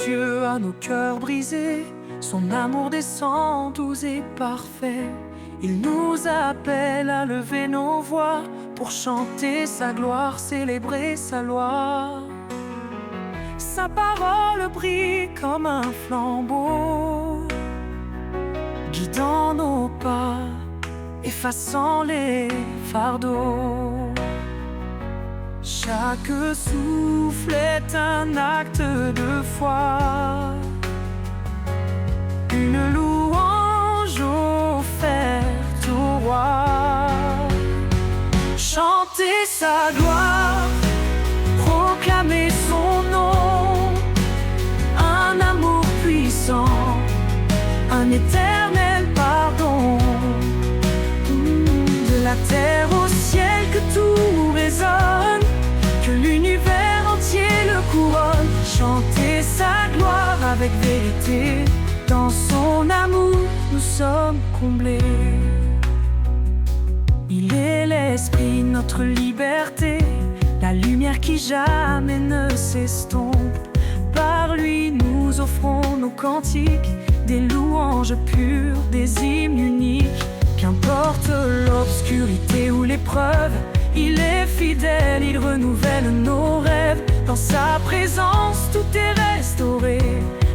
cieux à nos cœurs brisés. Son amour descend doux et parfait. Il nous appelle à lever nos voix pour chanter sa gloire, célébrer sa loi. Sa parole brille comme un flambeau, guidant nos pas, effaçant les fardeaux. Chaque souffle est un acte de foi, une louange offerte au roi. Chanter sa gloire, proclamer son nom, un amour puissant, un éternel pardon. De la terre au ciel que tout résonne, que l'univers entier le couronne. Chanter sa gloire avec vérité, dans son amour nous sommes comblés. Il est l'esprit, notre liberté, la lumière qui jamais ne s'estompe. Par lui nous offrons nos cantiques, des louanges pures, des hymnes uniques. Qu'importe l'obscurité ou l'épreuve, il est fidèle, il renouvelle nos rêves. Dans sa présence tout est restauré,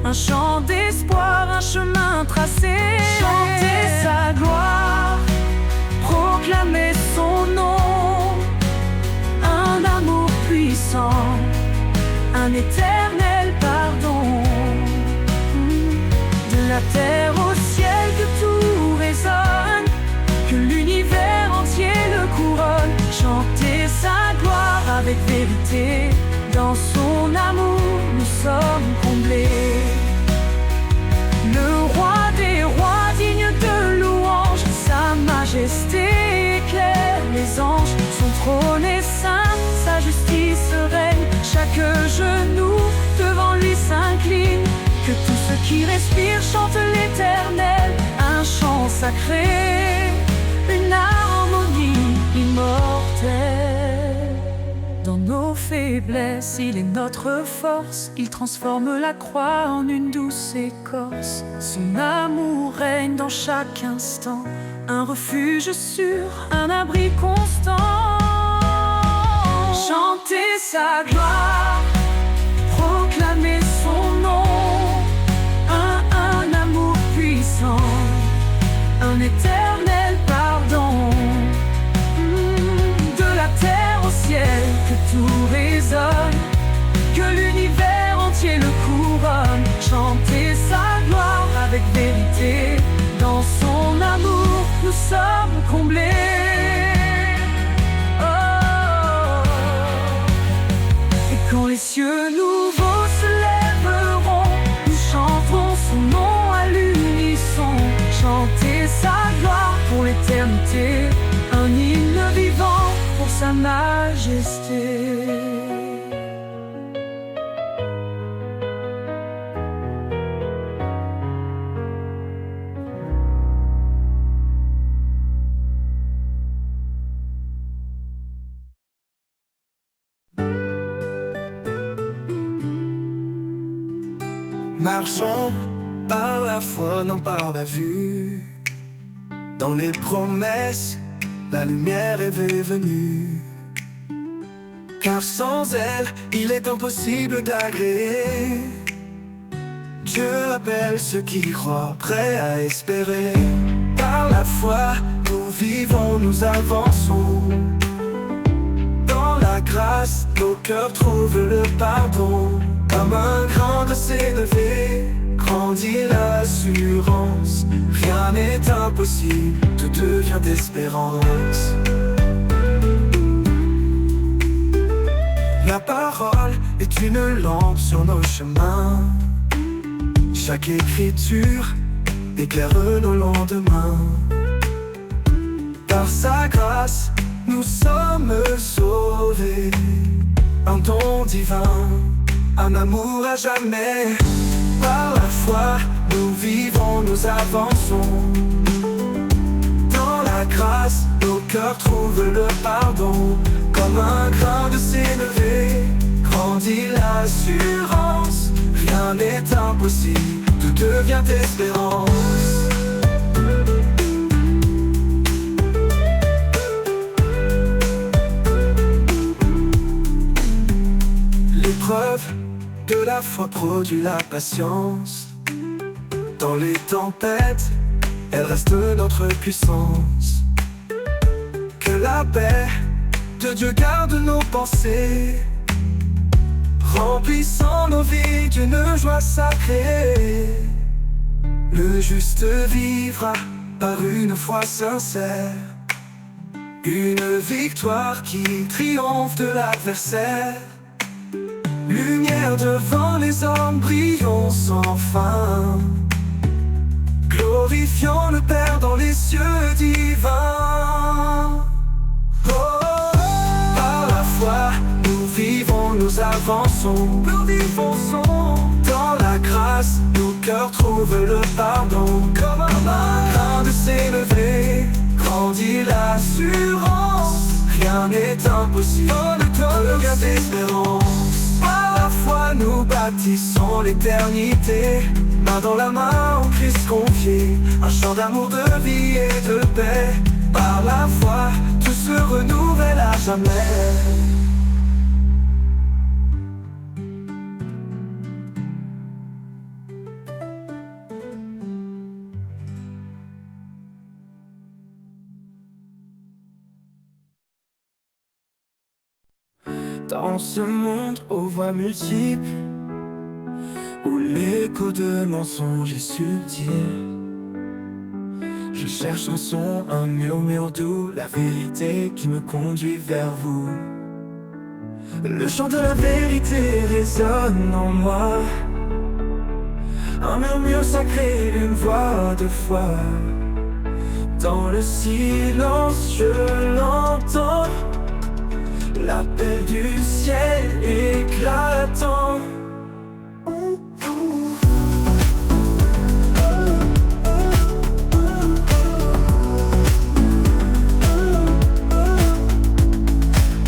un chant d'espoir, un chemin tracé. Chanter sa gloire, proclamer son nom, un amour puissant, un éternel pardon. De la terre au ciel que tout résonne, que l'univers entier le couronne. Chanter sa gloire avec vérité, dans son amour nous sommes comblés. Le roi des rois digne de louange, sa majesté éclaire les anges. Son trône est saint, sa justice règne, chaque genou devant lui s'incline. Que tous ceux qui respirent chantent l'Éternel, un chant sacré, une harmonie immortelle. Dans nos faiblesses, il est notre force, il transforme la croix en une douce écorce. Son amour règne dans chaque instant, un refuge sûr, un abri constant. Chanter sa gloire, proclamer son nom, un amour puissant, un éternel pardon. De la terre au ciel que tout résonne, que l'univers entier le couronne. Chanter sa gloire avec vérité, dans son amour nous sommes comblés. Oh. Et quand les cieux nouveaux se lèveront, nous chanterons son nom à l'unisson. Chanter sa gloire pour l'éternité, un hymne vivant pour sa majesté. Marchons par la foi, non par la vue. Dans les promesses, la lumière est venue. Car sans elle, il est impossible d'agréer. Dieu appelle ceux qui croient, prêts à espérer. Par la foi, nous vivons, nous avançons. Dans la grâce, nos cœurs trouvent le pardon. Comme un grand de s'élever, grandit l'assurance. Rien n'est impossible, tout devient d'espérance. La parole est une lampe sur nos chemins. Chaque écriture éclaire nos lendemains. Par sa grâce, nous sommes sauvés. Un don divin, un amour à jamais. Par la foi, nous vivons, nous avançons. Dans la grâce, nos cœurs trouvent le pardon. Comme un grain de s'élever, grandit l'assurance. Rien rien n'est impossible, tout devient espérance. L'épreuve de la foi produit la patience. Dans les tempêtes, elle reste notre puissance. Que la paix de Dieu garde nos pensées, remplissant nos vies d'une joie sacrée. Le juste vivra par une foi sincère, une victoire qui triomphe de l'adversaire. Lumière devant les hommes, brillons sans fin, glorifions le Père dans les cieux divins. Oh, par la foi, nous vivons, nous avançons, dans la grâce, nos cœurs trouvent le pardon. Comme un marin de s'élever, grandit l'assurance. Rien n'est impossible, le gaz d'espérance. Par la foi, nous bâtissons l'éternité, main dans la main au Christ confié, un chant d'amour, de vie et de paix. Par la foi, tout se renouvelle à jamais. Dans ce monde aux voix multiples, où l'écho de mensonges est subtil, je cherche un son, un murmure doux, la vérité qui me conduit vers vous. Le chant de la vérité résonne en moi, un murmure sacré, une voix de foi. Dans le silence je l'entends, l'appel du ciel éclatant.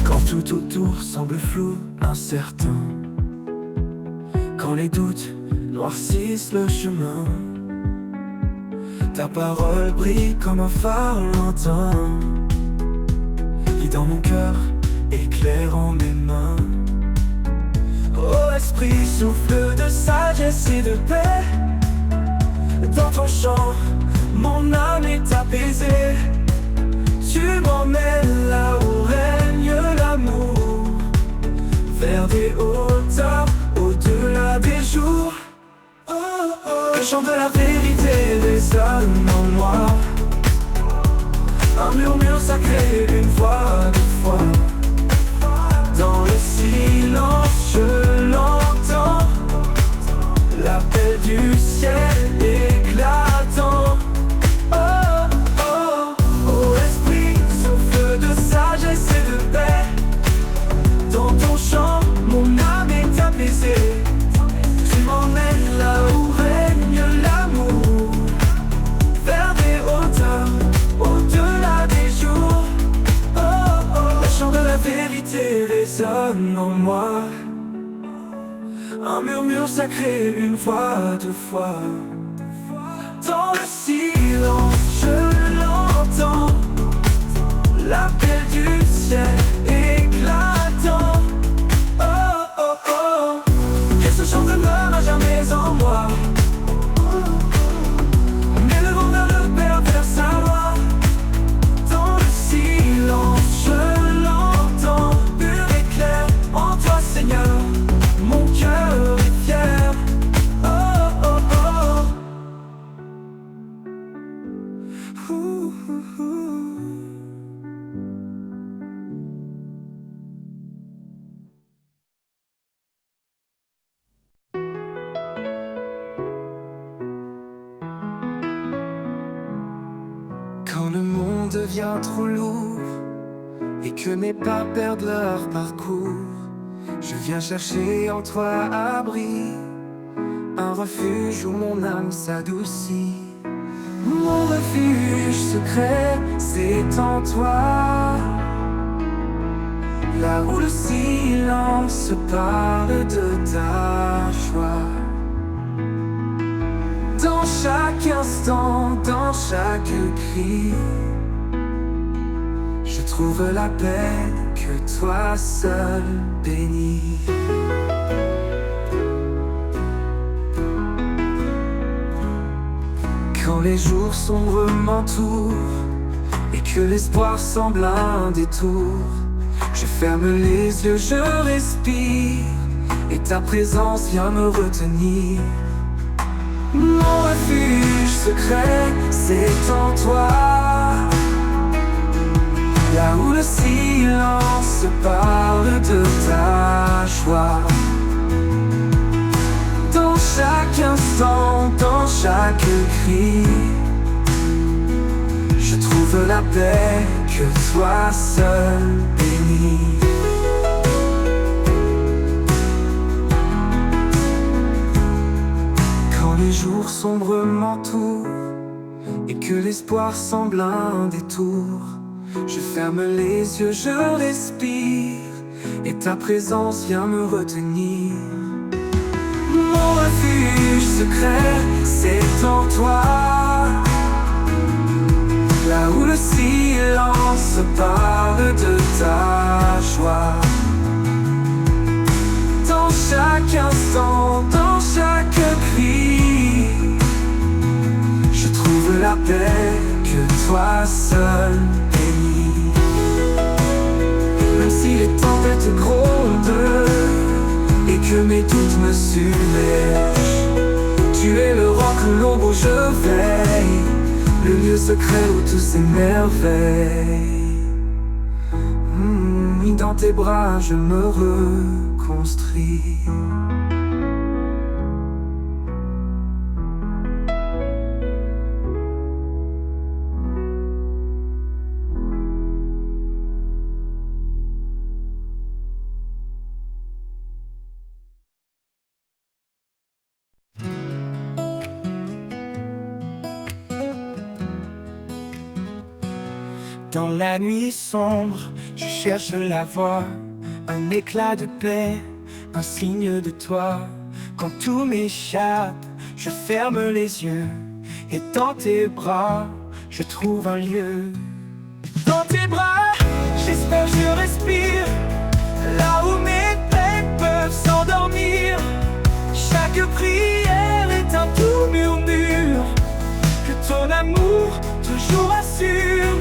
Quand tout autour semble flou, incertain, quand les doutes noircissent le chemin, ta parole brille comme un phare lointain, guidant mon cœur, éclairant mes mains. Ô Esprit, souffle de sagesse et de paix, dans ton chant, mon âme est apaisée. Tu m'emmènes là où règne l'amour, vers des hauteurs, au-delà des jours. Oh, oh. Le chant de la vérité résonne en moi, un murmure sacré, une voix de foi. Dans le silence je l'entends, l'appel du ciel éclatant. Oh, oh, oh Esprit, souffle de sagesse et de paix, dans ton chant mon âme est apaisée. Tu m'emmènes là où règne l'amour, vers des hauteurs, au-delà des jours. Oh, oh, le chant de la vérité résonne en moi, un murmure sacré, une voix de foi. Dans le silence je l'entends, l'appel du ciel éclatant. Oh, oh, oh, et ce chant demeure à jamais en moi, m'élevant vers le Père, vers sa loi. Dans le silence je l'entends, pur et clair en toi Seigneur, mon cœur est fier. Oh, oh, oh. Ouh, ouh, ouh. Quand le monde devient trop lourd et que mes pas perdent leur parcours, je viens chercher en toi abri, un refuge où mon âme s'adoucit. Mon refuge secret, c'est en toi, là où le silence parle de ta joie. chaque instant, dans chaque cri, je trouve la paix que toi seul bénis. Quand les jours sombres m'entourent et que l'espoir semble un détour, je ferme les yeux, je respire, et ta présence vient me retenir. Mon refuge secret, c'est en toi, là où le silence parle de ta joie. Dans chaque instant, dans chaque cri, je trouve la paix que toi seul bénis. Quand les jours sombres m'entourent et que l'espoir semble un détour, je ferme les yeux, je respire, et ta présence vient me retenir. Mon refuge secret, c'est en toi, là où le silence parle de ta joie. Dans chaque instant, dans chaque cri, je trouve la paix que toi seul bénis. Même si les tempêtes grondent et que mes doutes me submergent, tu es le roc, l'ombre où je veille, le lieu secret où tout s'émerveille. Dans tes bras je me reconstruis. Dans la nuit sombre, je cherche la voie, un éclat de paix, un signe de toi. Quand tout m'échappe, je ferme les yeux, et dans tes bras, je trouve un lieu. Dans tes bras, j'espère, je respire, là où mes peines peuvent s'endormir. Chaque prière est un doux murmure que ton amour toujours assure.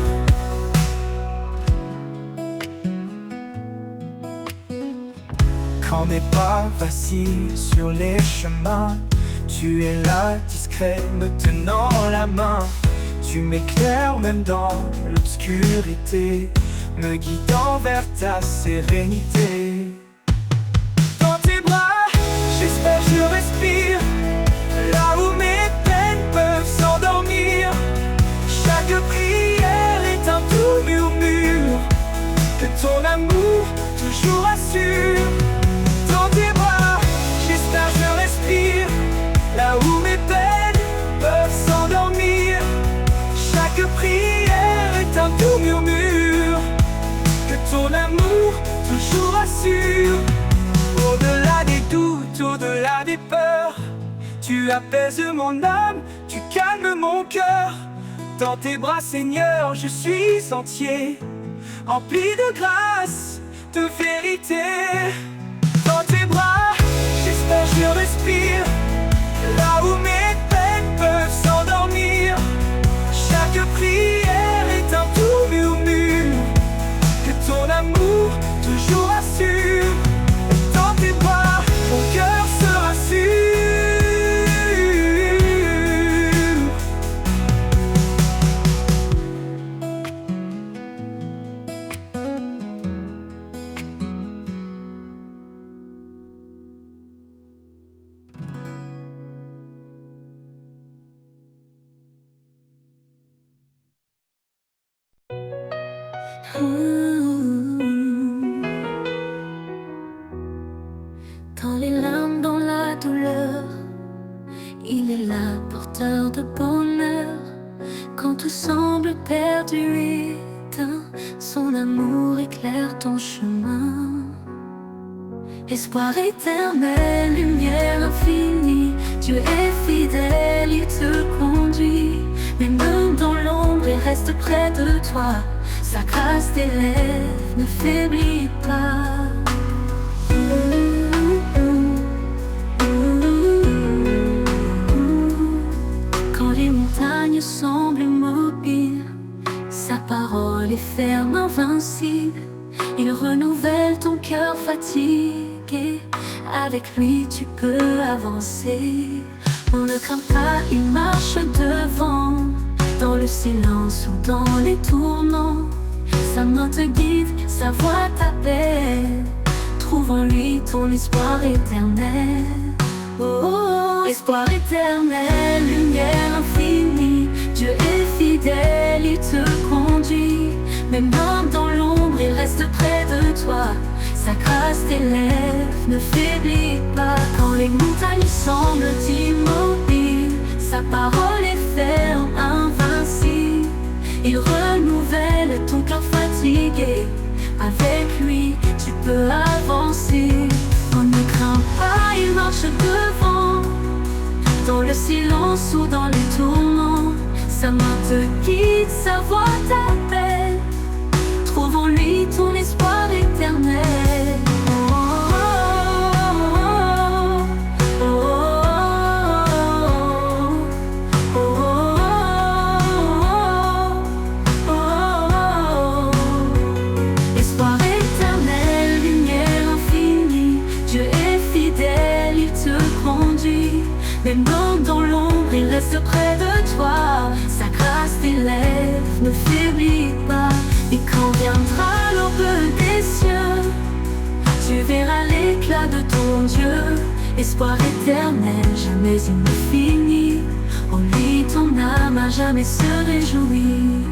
Quand mes pas vacillent sur les chemins, tu es là, discret, me tenant la main. Tu m'éclaires même dans l'obscurité, me guidant vers ta sérénité. Dans tes bras, j'espère, je respire, là où mes peines peuvent s'endormir. Chaque prière est un doux murmure que ton amour toujours assure. Dans tes bras, j'espère, je respire, là où mes peines peuvent s'endormir. Chaque prière est un doux murmure que ton amour toujours assure. Au-delà des doutes, au-delà des peurs, tu apaises mon âme, tu calmes mon cœur. Dans tes bras, Seigneur, je suis entier, empli de grâce, de vérité. Dans tes bras, j'espère, je respire, là où mes peines peuvent s'endormir. Chaque prière est un doux murmure que ton amour toujours assure. Dans tes bras, mon cœur se rassure. Dans les larmes, dans la douleur, il est là, porteur de bonheur. Quand tout semble perdu, éteint, son amour éclaire ton chemin. Espoir éternel, lumière infinie, Dieu est fidèle, il te reste près de toi. Sa grâce t'élève, ne faiblis pas. Quand les montagnes semblent immobiles, sa parole est ferme, invincible. Il renouvelle ton cœur fatigué. Avec lui tu peux avancer. On ne craint pas, il marche devant. Dans le silence ou dans les tourments, sa main te guide, sa voix t'appelle. Trouve en lui ton espoir éternel. Oh, oh, oh, espoir éternel, lumière infinie. Dieu est fidèle, il te conduit. Même dans l'ombre, il reste près de toi. Sa grâce t'élève, ne faiblis pas. Quand les montagnes semblent immobiles, sa parole est ferme, invincible. Il renouvelle ton cœur fatigué. Avec lui, tu peux avancer. On ne craint pas, il marche devant. Dans le silence ou dans les tourments, sa main te guide, sa voix t'appelle. Trouve en lui ton espoir éternel. Espoir éternel, lumière infinie. Dieu est fidèle, il te conduit. Même dans l'ombre, il reste près de toi. Sa grâce t'élève, ne faiblis pas. Et quand viendra l'aube des cieux, tu verras l'éclat de ton Dieu. Espoir éternel, jamais il ne finit. En lui ton âme à jamais se réjouit.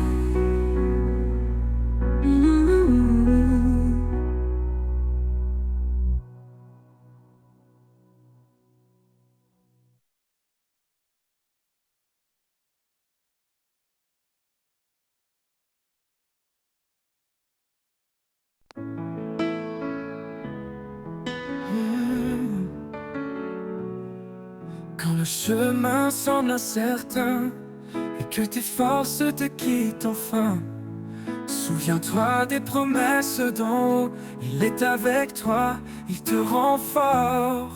Quand le chemin semble incertain et que tes forces te quittent enfin, souviens-toi des promesses d'en haut. Il est avec toi, il te rend fort.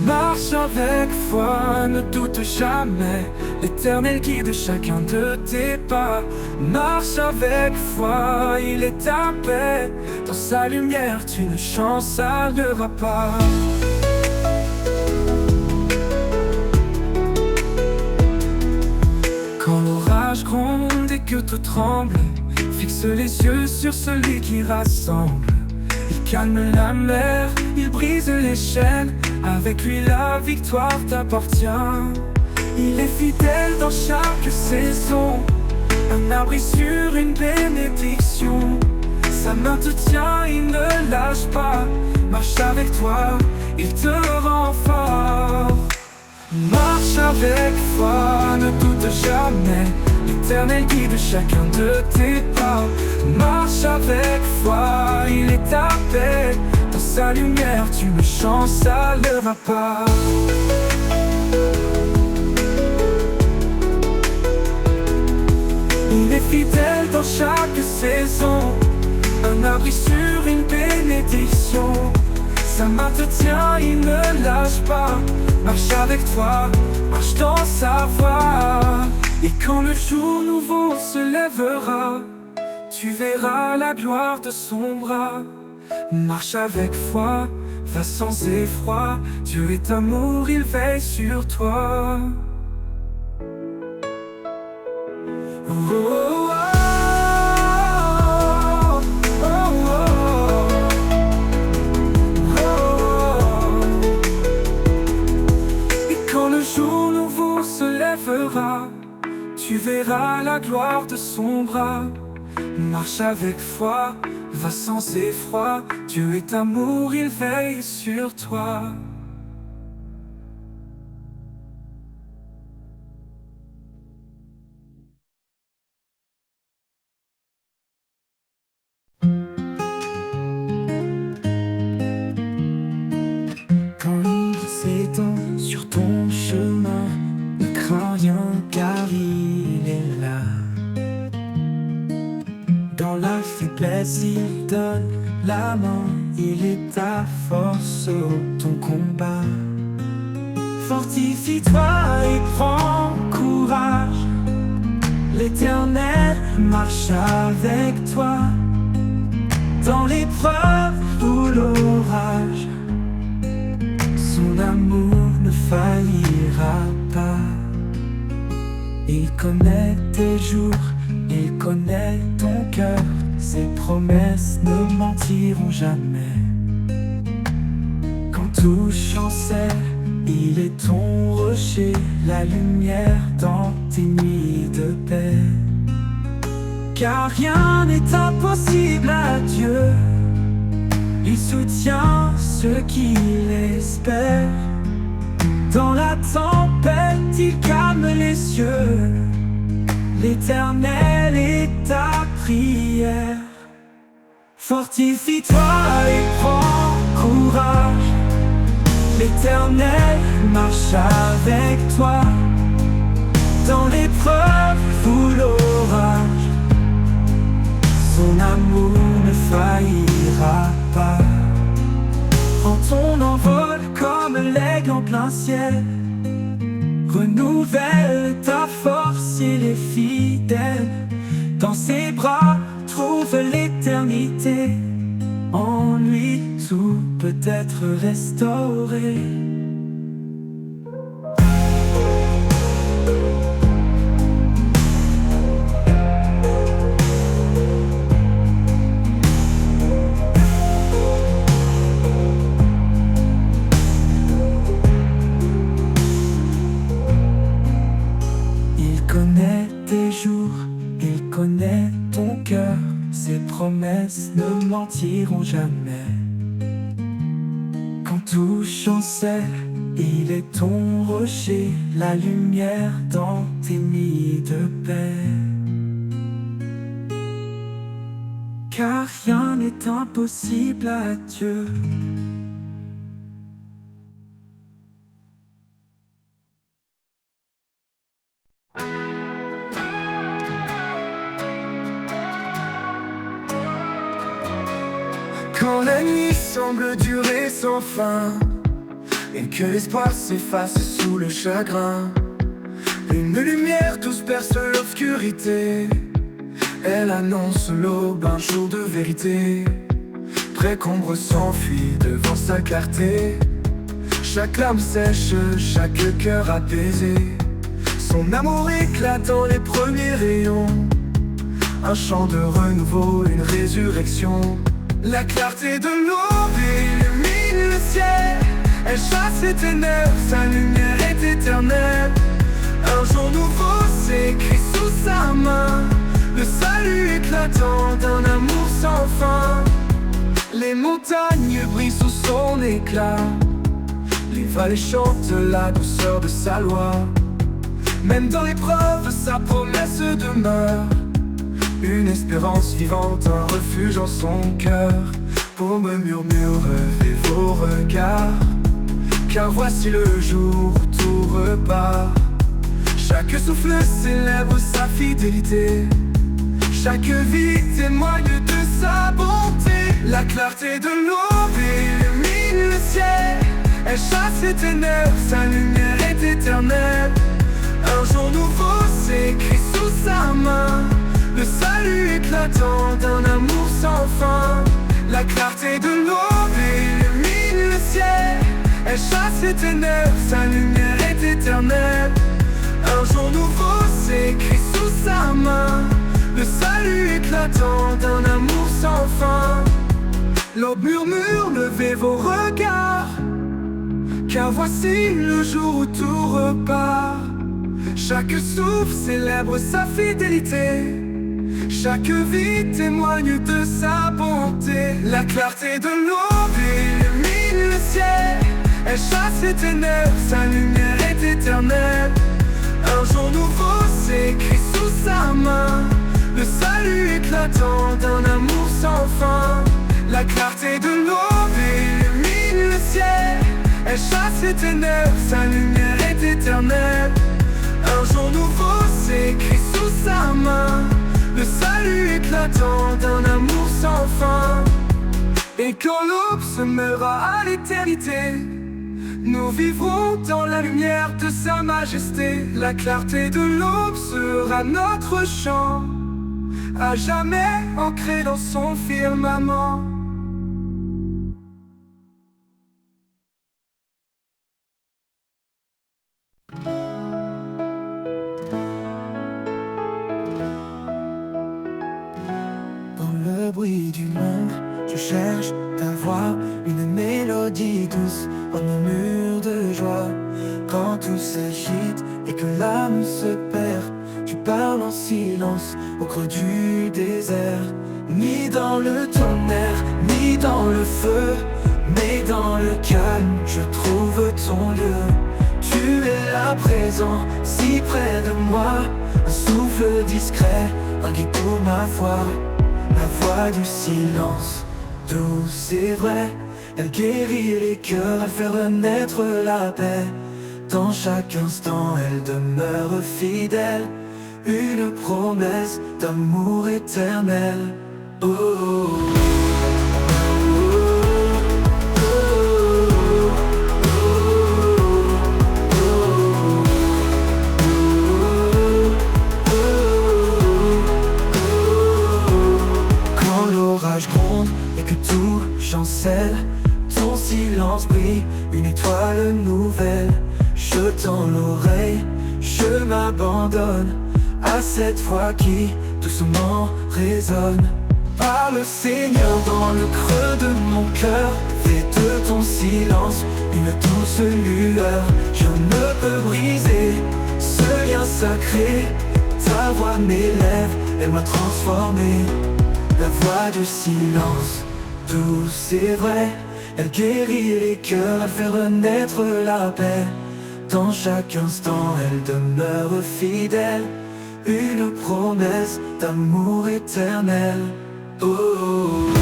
Marche avec foi, ne doute jamais. L'Éternel guide chacun de tes pas. Marche avec foi, il est ta paix. Dans sa lumière, tu ne chancelleras pas. Quand l'orage gronde et que tout tremble, fixe les yeux sur celui qui rassemble. Il calme la mer, il brise les chaînes. Avec lui la victoire t'appartient. Il est fidèle dans chaque saison, un abri sur une bénédiction. Sa main te tient, il ne lâche pas. Marche avec toi, il te rend fort. Marche avec foi, ne doute jamais. L'Éternel guide chacun de tes pas. Marche avec foi, il est ta paix. Dans sa lumière, tu ne chancelleras pas. Il est fidèle dans chaque saison, un abri sur une bénédiction. Sa main te tient, il ne lâche pas. Marche avec toi, marche dans sa voie. Et quand le jour nouveau se lèvera, tu verras la gloire de son bras. Marche avec foi, va sans effroi. Dieu est amour, il veille sur toi. Oh, oh, oh. Et quand le jour nouveau se lèvera, tu verras la gloire de son bras. Marche avec foi, va sans effroi. Dieu est amour, il veille sur toi. Quand il s'étend sur ton chemin, ne crains rien car il est là. il donne la main, il est ta force au ton combat. Fortifie-toi et prends courage, l'Éternel marche avec toi. Dans l'épreuve ou l'orage, son amour ne faillira pas. Il connaît tes jours, il connaît ton cœur, ses promesses ne mentiront jamais. Quand tout chancelle, il est ton rocher, la lumière dans tes nuits de paix. Car rien n'est impossible à Dieu, il soutient ceux qui l'espèrent. Dans la tempête, il calme les cieux, l'Éternel est ta prière. Fortifie-toi et prends courage, l'Éternel marche avec toi. Dans l'épreuve ou l'orage, son amour ne faillira pas. Prends ton envol comme l'aigle en plein ciel, renouvelle ta force, il est fidèle. Dans ses bras, trouve l'éternité, en lui tout peut être restauré. Il connaît tes jours, il connaît ton cœur, ses promesses ne mentiront jamais. Quand tout chancelle, il est ton rocher, la lumière dans tes nuits de paix. Car rien n'est impossible à Dieu. Quand la nuit semble durer sans fin et que l'espoir s'efface sous le chagrin, une lumière tous perce l'obscurité. Elle annonce l'aube, un jour de vérité. Près qu'ombre s'enfuit devant sa clarté. Chaque larme sèche, chaque cœur apaisé. Son amour éclate dans les premiers rayons. Un chant de renouveau, une résurrection. La clarté de l'aube illumine le ciel. Elle chasse les ténèbres, sa lumière est éternelle. Un jour nouveau s'écrit sous sa main. Le salut éclatant d'un amour sans fin. Les montagnes brillent sous son éclat. Les vallées chantent la douceur de sa loi. Même dans l'épreuve, sa promesse demeure. Une espérance vivante, un refuge en son cœur. Pour me murmurer vos regards, car voici le jour où tout repart. Chaque souffle célèbre sa fidélité. Chaque vie témoigne de sa bonté. La clarté de l'aube illumine le ciel. Elle chasse les ténèbres, sa lumière est éternelle. Un jour nouveau s'écrit sous sa main. Le salut éclatant d'un amour sans fin. La clarté de l'aube illumine le ciel. Elle chasse les ténèbres, sa lumière est éternelle. Un jour nouveau s'écrit sous sa main. Le salut éclatant d'un amour sans fin. L'aube murmure, levez vos regards, car voici le jour où tout repart. Chaque souffle célèbre sa fidélité. Chaque vie témoigne de sa bonté. La clarté de l'aube illumine le ciel. Elle chasse les ténèbres, sa lumière est éternelle. Un jour nouveau s'écrit sous sa main. Le salut éclatant d'un amour sans fin. La clarté de l'aube illumine le ciel. Elle chasse les ténèbres, sa lumière est éternelle. Un jour nouveau s'écrit sous sa main. le salut éclatant d'un amour sans fin. Et quand l'aube se mêlera à l'éternité, nous vivrons dans la lumière de sa majesté. La clarté de l'aube sera notre chant, à jamais ancré dans son firmament. Dans le bruit du monde, je cherche ta voix, une mélodie douce, un murmure de joie. Quand tout s'agite et que l'âme se perd, tu parles en silence au creux du désert. Ni dans le tonnerre, ni dans le feu, mais dans le calme, je trouve ton lieu. Tu es là présent, si près de moi, un souffle discret, un guide pour ma foi. La voix du silence, douce et vraie, elle guérit les cœurs, elle fait renaître la paix. Dans chaque instant, elle demeure fidèle, une promesse d'amour éternel. Oh, oh, oh. Chancelle, ton silence brille, une étoile nouvelle. Je tends l'oreille, je m'abandonne à cette voix qui doucement résonne. Parle Seigneur dans le creux de mon cœur, fais de ton silence une douce lueur. Je ne peux briser ce lien sacré, ta voix m'élève, elle m'a transformé. La voix du silence, douce et vraie, elle guérit les cœurs, elle fait renaître la paix. Dans chaque instant, elle demeure fidèle, une promesse d'amour éternel. Oh, oh, oh.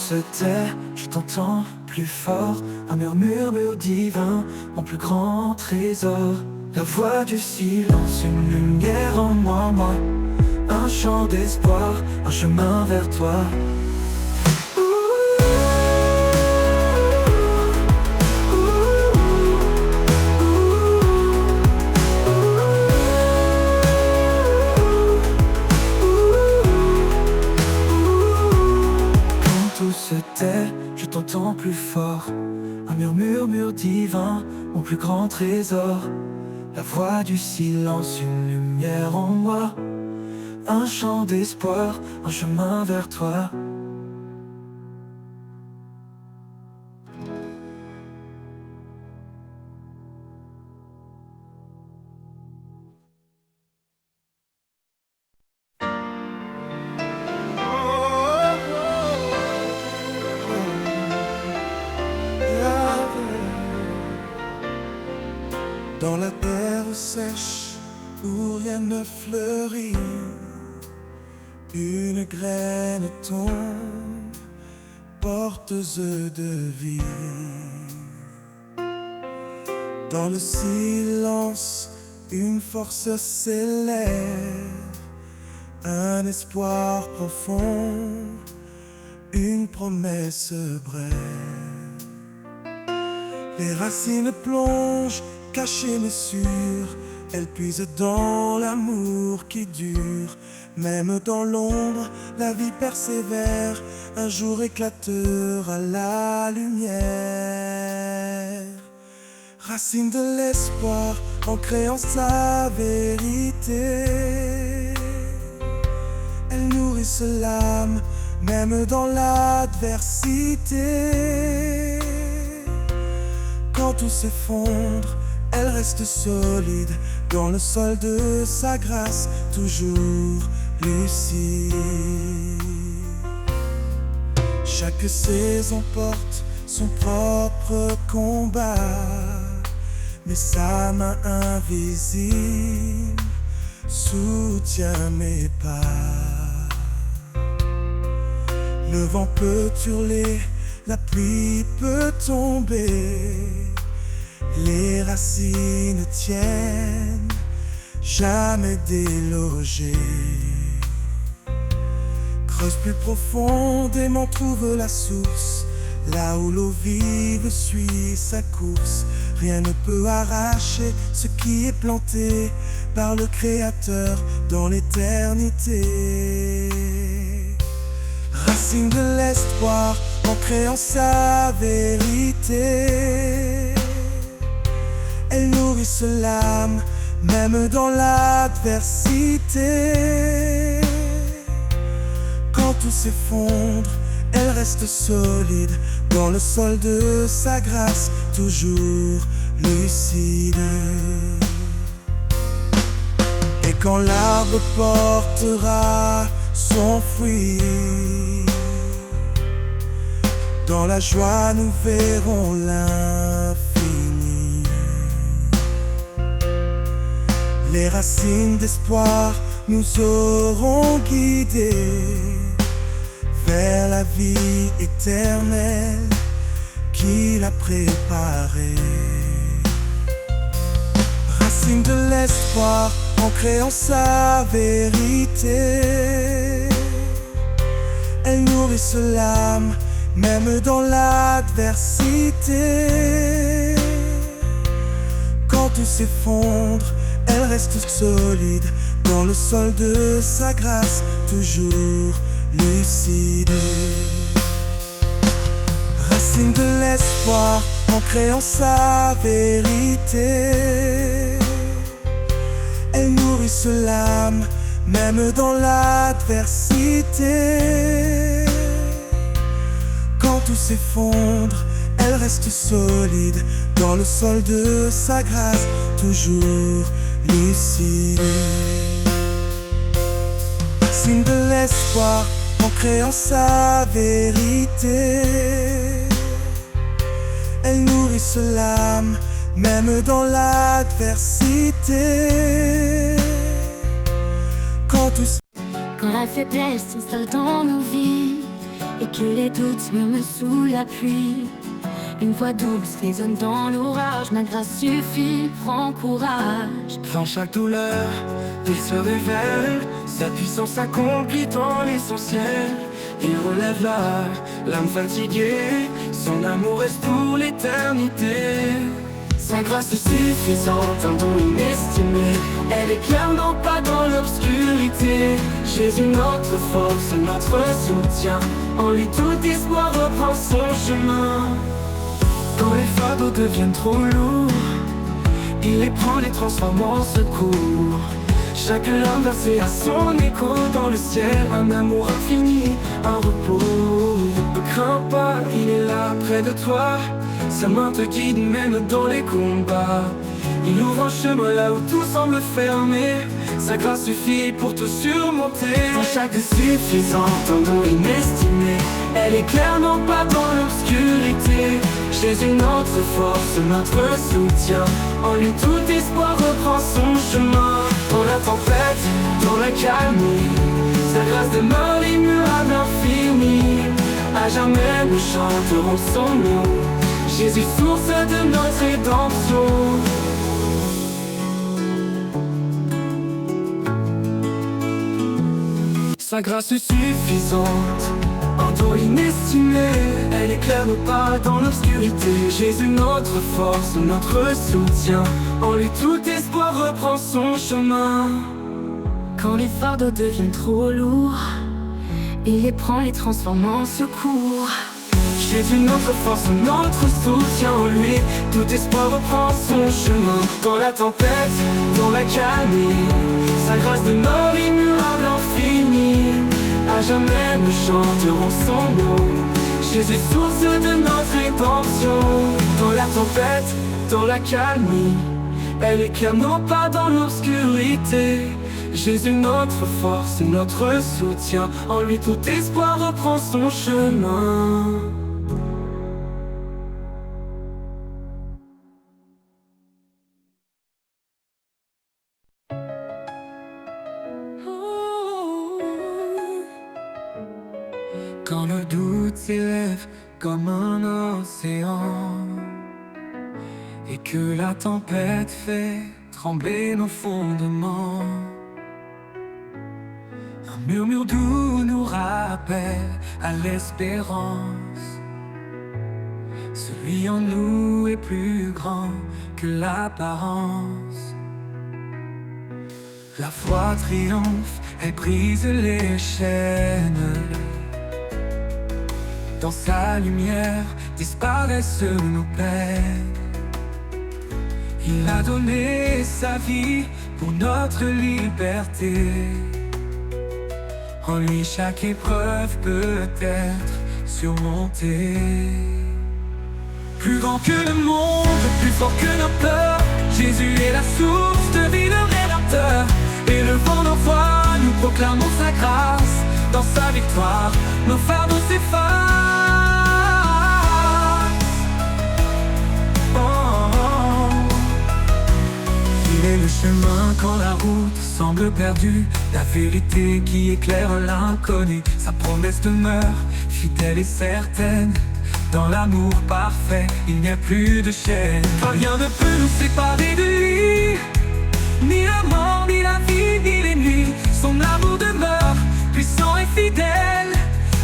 Se tait, je t'entends plus fort, un murmure divin, mon plus grand trésor. La voix du silence, une lumière en moi, un chant d'espoir, un chemin vers toi. Je t'entends plus fort, un murmure divin, mon plus grand trésor. La voix du silence, une lumière en moi, un chant d'espoir, un chemin vers toi. Dans la terre sèche où rien ne fleurit, une graine tombe, porteuse de vie. Dans le silence, une force s'élève, un espoir profond, une promesse brève. Les racines plongent, cachées mais sûres, elles puisent dans l'amour qui dure. Même dans l'ombre, la vie persévère, un jour éclatera la lumière. Racine de l'espoir, ancrée en sa vérité, elles nourrissent l'âme, même dans l'adversité. Quand tout s'effondre, elle reste solide dans le sol de sa grâce, toujours lucide. Chaque saison porte son propre combat, mais sa main invisible soutient mes pas. Le vent peut hurler, la pluie peut tomber, les racines tiennent, jamais délogées. Creuse plus profondément, trouve la source, là où l'eau vive suit sa course. Rien ne peut arracher ce qui est planté par le Créateur dans l'éternité. Racine de l'espoir, ancrée en sa vérité. Elle nourrisse l'âme, même dans l'adversité. Quand tout s'effondre, elle reste solide dans le sol de sa grâce, toujours lucide. Et quand l'arbre portera son fruit, dans la joie nous verrons l'infini. Les racines d'espoir nous auront guidés vers la vie éternelle qu'il a préparée. Racine de l'espoir, ancrée en sa vérité. Elle nourrisse l'âme, même dans l'adversité. Quand tout s'effondre, elle reste solide dans le sol de sa grâce, toujours lucide. Racine de l'espoir, ancrée en sa vérité. Elle nourrisse l'âme, même dans l'adversité. Quand tout s'effondre, elle reste solide dans le sol de sa grâce, toujours lucide. Racine de l'espoir, ancrée en sa vérité. Elle nourrisse l'âme, même dans l'adversité. Quand la faiblesse s'installe dans nos vies et que les doutes murmurent sous la pluie, une voix douce résonne dans l'orage. Ma grâce suffit, prends courage. Dans chaque douleur, il se révèle, sa puissance accomplit dans l'essentiel. Il relève l'âme fatiguée, son amour reste pour l'éternité. Sa grâce suffisante, un don inestimé, elle éclaire non pas dans l'obscurité. Jésus notre force, notre soutien, en lui tout espoir reprend son chemin. Quand les fardeaux deviennent trop lourds, il les prend, les transforme en secours. Chaque larme versée a son écho dans le ciel, un amour infini, un repos. Ne crains pas, il est là près de toi, sa main te guide même dans les combats. Il ouvre un chemin là où tout semble fermé, sa grâce suffit pour tout surmonter. Dans chaque suffisante, un don inestimé, elle éclaire non pas dans l'obscurité. Jésus notre force, notre soutien, en lui tout espoir reprend son chemin. Dans la tempête, dans la calme, sa grâce demeure immuable, infinie. À jamais nous chanterons son nom, Jésus source de notre rédemption. Sa grâce suffisante, un don inestimé, elle éclaire nos pas dans l'obscurité. Jésus notre force, notre soutien, en lui tout espoir reprend son chemin. Quand les fardeaux deviennent trop lourds, il les prend, les transforme en secours. Jésus notre force, notre soutien, en lui tout espoir reprend son chemin. Dans la tempête, dans la calme, sa grâce demeure immuable, infinie. À jamais nous chanterons son nom, Jésus source de notre rédemption. Dans la tempête, dans la calme, elle éclaire nos pas dans l'obscurité. Jésus notre force, notre soutien, en lui tout espoir reprend son chemin. Quand le doute s'élève comme un océan et que la tempête fait trembler nos fondements, un murmure doux nous rappelle à l'espérance. Celui en nous est plus grand que l'apparence. La foi triomphe, elle brise les chaînes. Dans sa lumière disparaissent nos peines. Il a donné sa vie pour notre liberté. En lui chaque épreuve peut être surmontée. Plus grand que le monde, plus fort que nos peurs, Jésus est la source de vie, le Rédempteur. Et le vent d'envoi, nous proclamons sa grâce. Dans sa victoire, nos fardeaux s'effacent. Il est le chemin quand la route semble perdue, la vérité qui éclaire l'inconnu. Sa promesse demeure fidèle et certaine. Dans l'amour parfait, il n'y a plus de chaîne. Rien ne peut nous séparer de lui. Ni la mort, ni la vie, ni les nuits. Son amour demeure puissant et fidèle.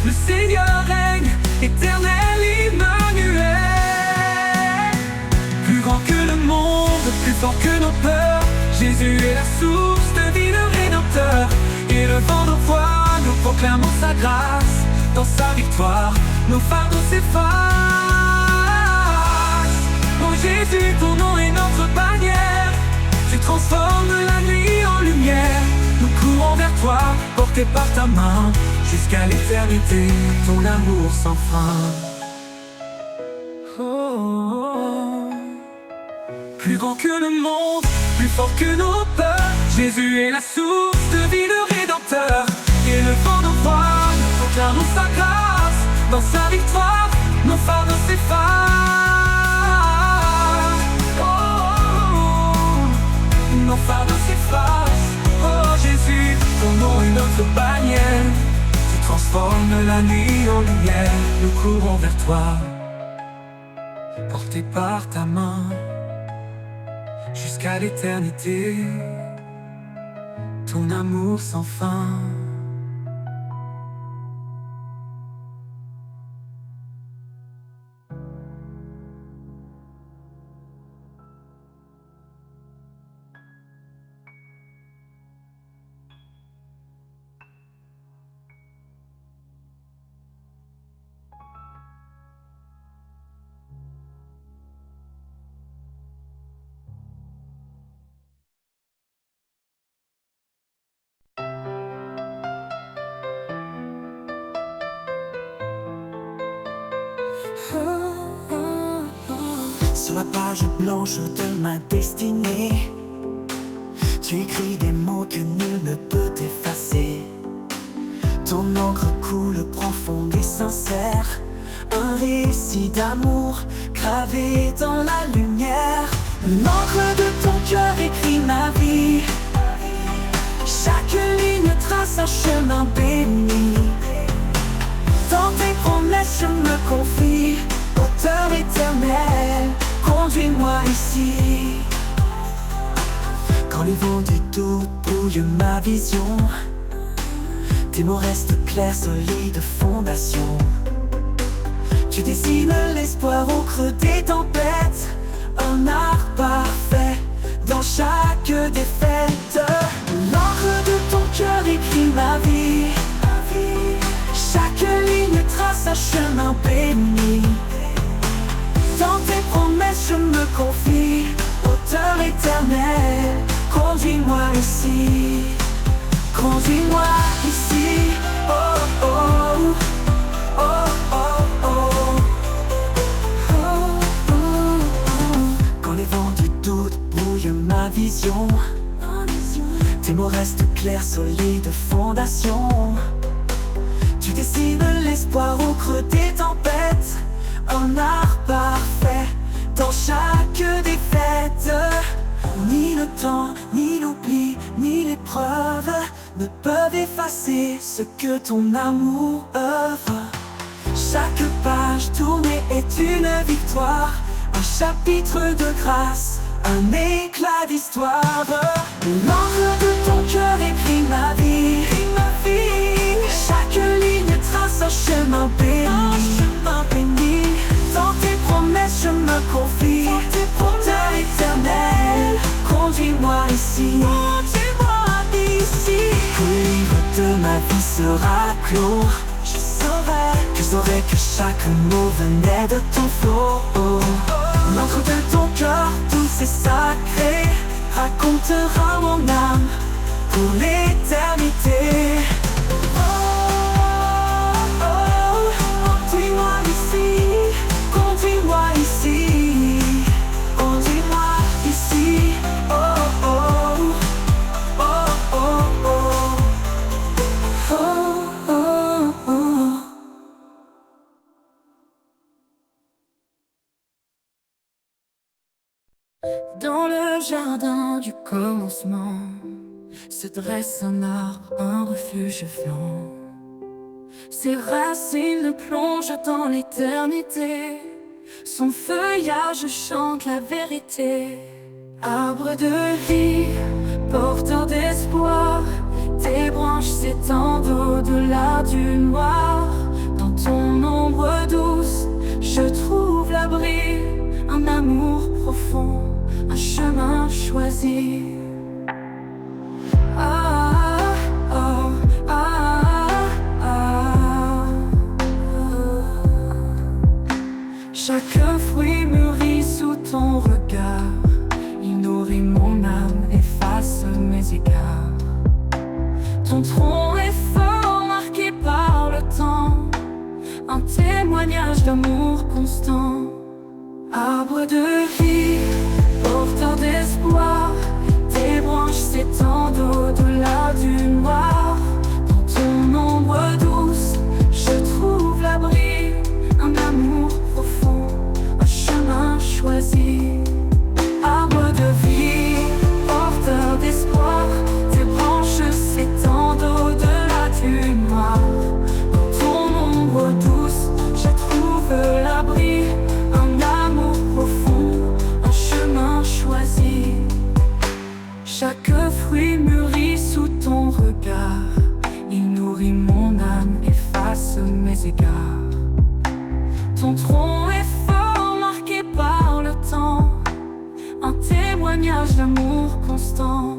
Le Seigneur règne, éternel, Emmanuel. Plus grand que le monde, plus fort que nos peurs, Jésus est la source de vie, le Rédempteur. Et le vent d'envoi, nous proclamons sa grâce. Dans sa victoire, nos fardeaux s'effacent. Oh Jésus, ton nom est notre bannière. Tu transformes la nuit en lumière. Nous courons vers toi, portés par ta main. Jusqu'à l'éternité, ton amour sans fin. Oh, oh, oh. Plus grand que le monde, plus fort que nos peurs, Jésus est la source de vie, le Rédempteur. Et le vent d'envoi, nous proclamons sa grâce. Dans sa victoire, nos fardeaux s'effacent. Oh, oh, oh. Nos fardeaux s'effacent. Oh Jésus, ton nom est notre bannière. Tu transformes la nuit en lumière. Nous courons vers toi, portés par ta main. Jusqu'à l'éternité, ton amour sans fin. Sur la page blanche de ma destinée, tu écris des mots que nul ne peut effacer. Ton encre coule profonde et sincère, un récit d'amour gravé dans la lumière. L'encre de ton cœur écrit ma vie, chaque ligne trace un chemin béni. Dans tes promesses je me confie, auteur éternel, conduis-moi ici. Quand les vents du doute brouillent ma vision, tes mots restent clairs, solides fondations. Tu dessines l'espoir au creux des tempêtes, un art parfait dans chaque défaite. L'encre de ton cœur écrit ma vie, chaque ligne trace un chemin béni. Dans tes promesses je me confie, auteur éternel, conduis-moi ici. Conduis-moi ici, oh oh, oh oh oh, oh oh oh. Quand les vents du doute brouillent ma vision, tes mots restent clairs, solides fondations. Tu dessines l'espoir au creux des tempêtes, un art parfait dans chaque défaite. Ni le temps, ni l'oubli, ni l'épreuve ne peuvent effacer ce que ton amour œuvre. Chaque page tournée est une victoire, un chapitre de grâce, un éclat d'histoire. L'encre de ton cœur écrit ma vie, chaque ligne trace un chemin béni. Dans tes promesses je me confie, porteur éternel, conduis-moi ici. Quand le livre de ma vie sera clos, je saurai que chaque mot venait de ton flot. L'encre de ton cœur, douce et sacré, racontera mon âme pour l'éternité. Conduis-moi ici, conduis-moi ici, conduis-moi ici. Oh oh, oh oh oh, oh oh oh. Dans le jardin du commencement se dresse un arbre, un refuge fiant. Ses racines le plongent dans l'éternité, son feuillage chante la vérité. Arbre de vie, porteur d'espoir, tes branches s'étendent au-delà du noir. Dans ton ombre douce, je trouve l'abri, un amour profond, un chemin choisi. Ah, ah, ah, ah. Chaque fruit mûrit sous ton regard, il nourrit mon âme, efface mes écarts. Ton tronc est fort, marqué par le temps, un témoignage d'amour constant. Arbre de vie, porteur d'espoir, tes branches s'étendent au-delà du noir. Dans ton ombre douce, je trouve l'abri, un amour profond, un chemin choisi. Arbre de vie, porteur d'espoir, tes branches s'étendent au-delà du noir. Dans ton ombre douce, je trouve l'abri, un amour profond, un chemin choisi. Chaque fruit mûrit sous ton regard, il nourrit mon âme, efface mes égards. Ton tronc est fort, marqué par le temps, un témoignage d'amour constant.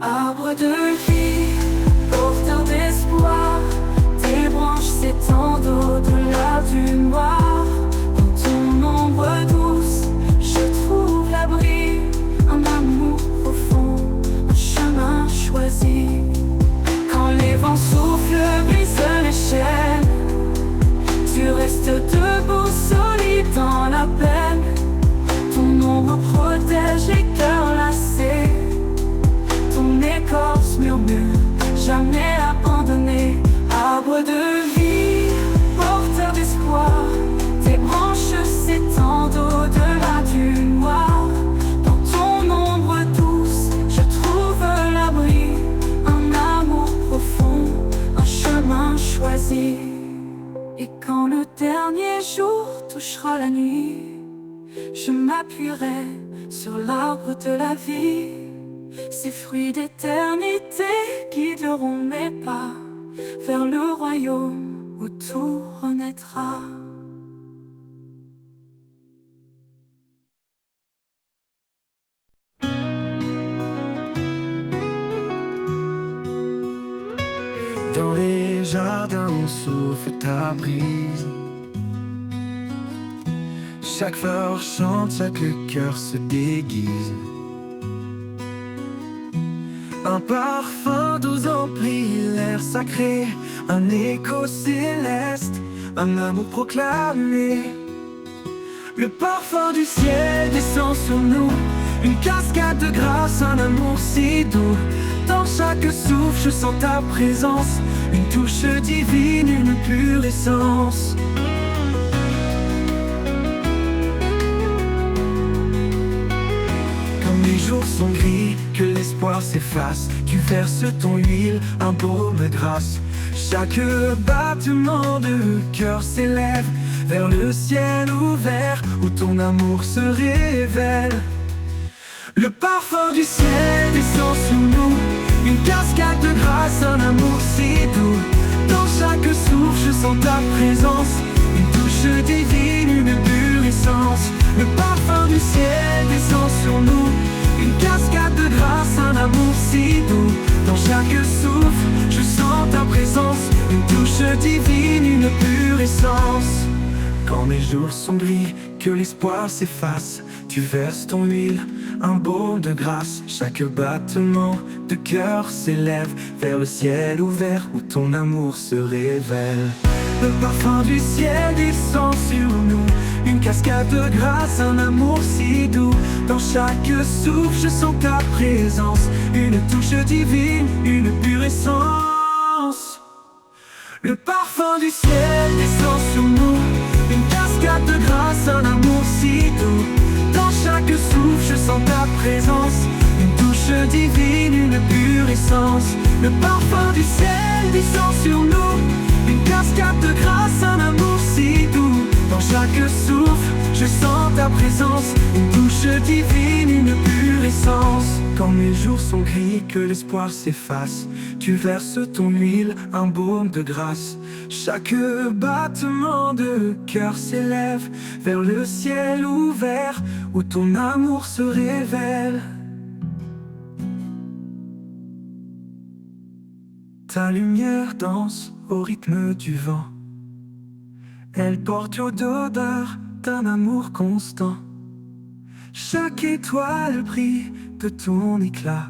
Arbre de vie, porteur d'espoir, tes branches s'étendent au-delà du noir. Dans ton ombre douce, je trouve l'abri, un amour profond, un chemin choisi. Quand les vents soufflent, brisent les chaînes, tu restes debout, solide dans la peine. Ton ombre protège les cœurs lassés, ton écorce murmure, jamais abandonné. Arbre de vie, porteur d'espoir, tes branches s'étendent au-delà du noir. Dans ton ombre douce, je trouve l'abri, un amour profond, un chemin choisi. Et quand le dernier jour touchera la nuit, je m'appuierai sur l'arbre de la vie. Ces fruits d'éternité guideront mes pas vers le royaume où tout renaîtra. Dans les jardins on souffle ta brise, chaque fleur chante, chaque cœur se déguise. Un parfum doux emplit l'air sacré, un écho céleste, un amour proclamé. Le parfum du ciel descend sur nous, une cascade de grâce, un amour si doux. Dans chaque souffle je sens ta présence, une touche divine, une pure essence. Comme les jours sont gris, que l'espoir s'efface, tu verses ton huile, un baume de grâce. Chaque battement de cœur s'élève vers le ciel ouvert où ton amour se révèle. Le parfum du ciel descend sur nous, une cascade de grâce, un amour si doux. Dans chaque souffle je sens ta présence, une touche divine, une pure essence. Le parfum du ciel descend sur nous, une cascade de grâce, un amour si doux. Dans chaque souffle je sens ta présence, une touche divine, une pure essence. Quand mes jours sont gris, que l'espoir s'efface, tu verses ton huile, un baume de grâce. Chaque battement de cœur s'élève vers le ciel ouvert où ton amour se révèle. Le parfum du ciel descend sur nous, une cascade de grâce, un amour si doux. Dans chaque souffle je sens ta présence, une touche divine, une pure essence. Le parfum du ciel descend sur nous, une cascade de grâce, un amour si doux. Dans chaque souffle je sens ta présence, une touche divine, une pure essence. Le parfum du ciel descend sur nous, une cascade de grâce, un amour si doux. Dans chaque souffle je sens ta présence, une touche divine, une pure essence. Quand mes jours sont gris, que l'espoir s'efface, tu verses ton huile, un baume de grâce. Chaque battement de cœur s'élève vers le ciel ouvert où ton amour se révèle. Ta lumière danse au rythme du vent, elle porte l'odeur d'un amour constant. Chaque étoile brille de ton éclat,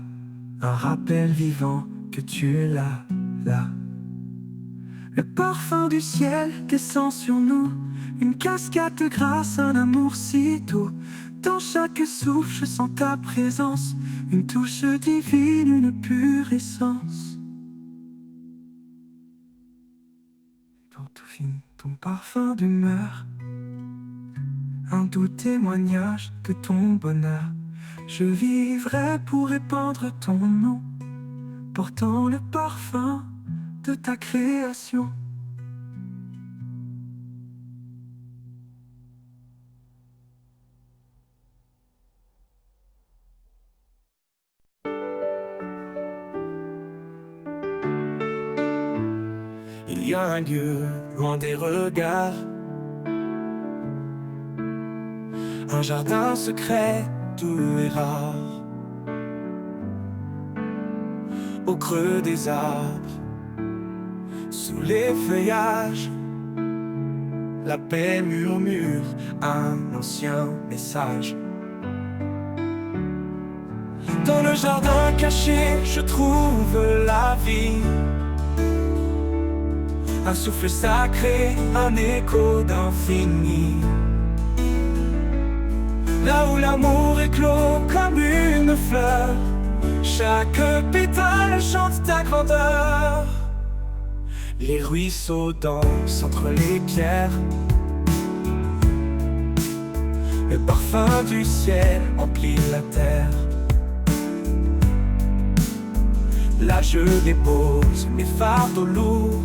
un rappel vivant que tu es là, là. Le parfum du ciel descend sur nous, une cascade de grâce, un amour si doux. Dans chaque souffle je sens ta présence, une touche divine, une pure essence. Dans tout film, ton parfum demeure, un doux témoignage de ton bonheur. Je vivrai pour répandre ton nom, portant le parfum de ta création. Il y a un lieu loin des regards, un jardin secret doux et rare, au creux des arbres, sous les feuillages, la paix murmure un ancien message. Dans le jardin caché, je trouve la vie, un souffle sacré, un écho d'infini. Là où l'amour éclot comme une fleur, chaque pétale chante ta grandeur. Les ruisseaux dansent entre les pierres, le parfum du ciel emplit la terre. Là je dépose mes fardeaux lourds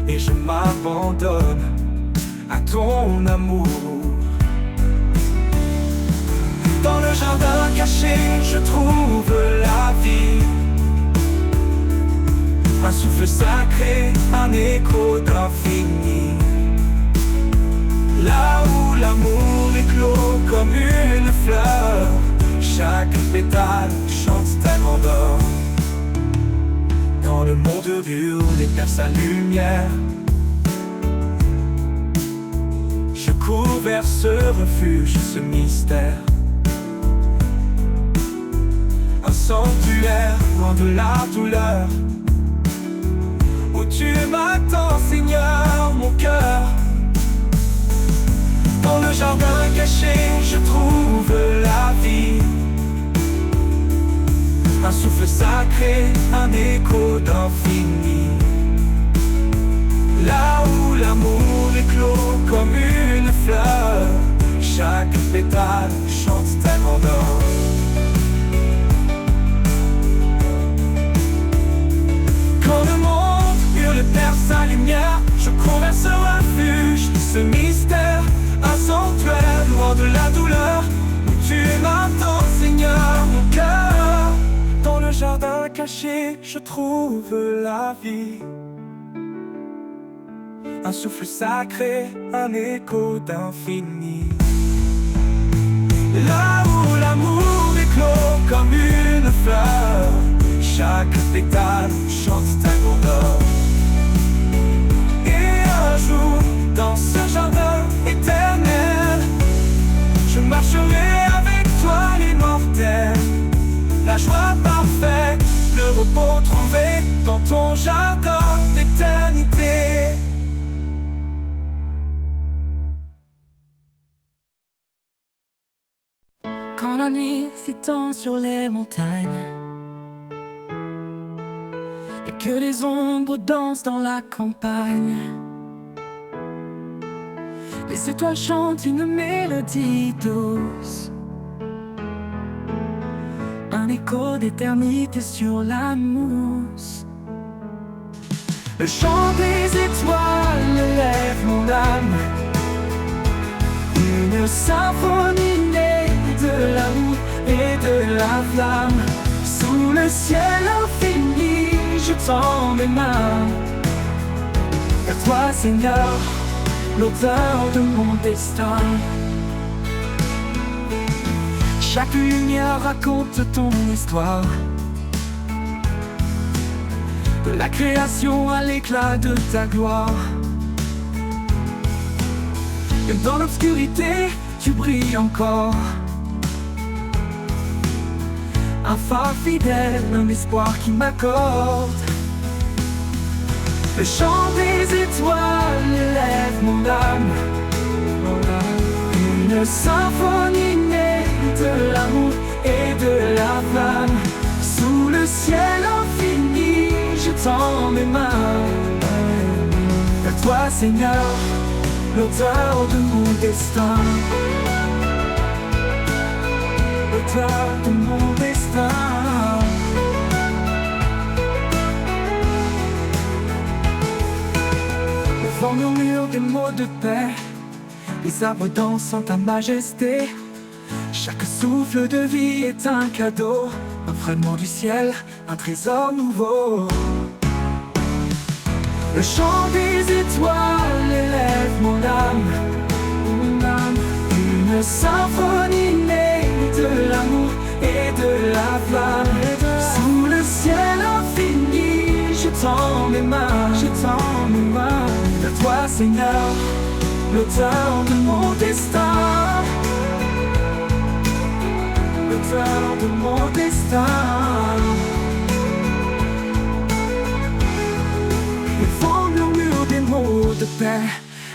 et je m'abandonne à ton amour. Dans le jardin caché, je trouve la vie, un souffle sacré, un écho d'infini. Là où l'amour éclot comme une fleur, chaque pétale chante tellement d'or. Quand le monde brûle et perd sa lumière, je cours vers ce refuge, ce mystère. Un sanctuaire loin de la douleur, où tu m'attends, Seigneur, mon cœur. Dans le jardin caché, je trouve la vie, un souffle sacré, un écho d'infini. Là où l'amour éclot comme une fleur, chaque pétale chante tellement d'or. t'aimer, je trouve la vie. Un souffle sacré, un écho d'infini. Là où l'amour éclot comme une fleur, chaque pétale chante un mot d'or. Et un jour, dans ce jardin éternel, je marcherai avec toi l'immortel. La joie parfaite, le repos trouvé dans ton jardin d'éternité. Quand la nuit s'étend sur les montagnes et que les ombres dansent dans la campagne, les étoiles chantent une mélodie douce, un écho d'éternité sur la mousse. Le chant des étoiles lève mon âme, une symphonie née de l'amour et de la flamme. Sous le ciel infini, je tends mes mains vers toi, Seigneur, l'auteur de mon destin. Chaque lumière raconte ton histoire, de la création à l'éclat de ta gloire. Et dans l'obscurité, tu brilles encore, un phare fidèle, un espoir qui m'accorde. Le chant des étoiles élève mon âme, une symphonie née de l'amour et de la flamme. Sous le ciel infini, je tends mes mains vers toi, Seigneur, l'auteur de mon destin. L'auteur de mon destin. Le vent murmure des mots de paix, les arbres dansent en ta majesté. Chaque souffle de vie est un cadeau, un fragment du ciel, un trésor nouveau. Le chant des étoiles élève mon âme, une symphonie née de l'amour et de la flamme. Sous le ciel infini, je tends mes mains, vers toi, Seigneur, l'auteur de mon destin. L'auteur de mon destin. Le vent murmure des mots de paix,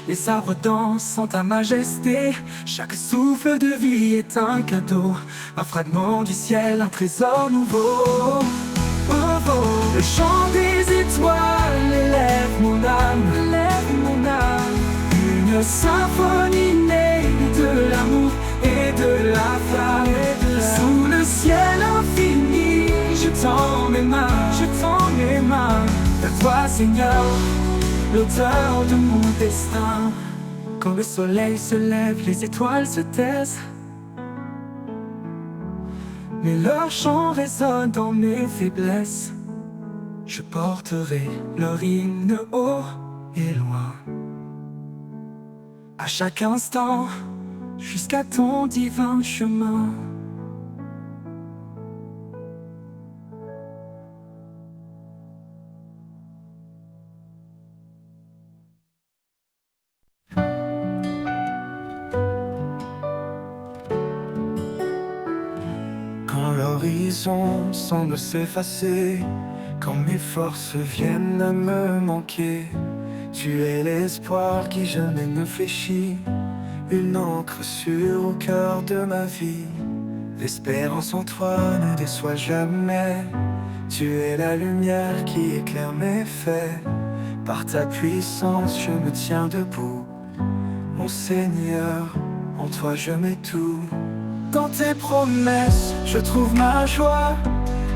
les arbres dansent en ta majesté. Chaque souffle de vie est un cadeau, un fragment du ciel, un trésor nouveau. Oh, oh. Le chant des étoiles élève mon âme, une symphonie née de l'amour et de la flamme. Sous le ciel infini, je tends mes mains, vers toi, Seigneur, l'auteur de mon destin. Quand le soleil se lève, les étoiles se taisent, mais leur chant résonne dans mes faiblesses. Je porterai leur hymne haut et loin, à chaque instant, jusqu'à ton divin chemin. Quand l'horizon semble s'effacer, quand mes forces viennent à me manquer, tu es l'espoir qui jamais ne fléchit, une encre sûre au cœur de ma vie. L'espérance en toi ne déçoit jamais, tu es la lumière qui éclaire mes faits. Par ta puissance je me tiens debout, mon Seigneur, en toi je mets tout. Dans tes promesses je trouve ma joie,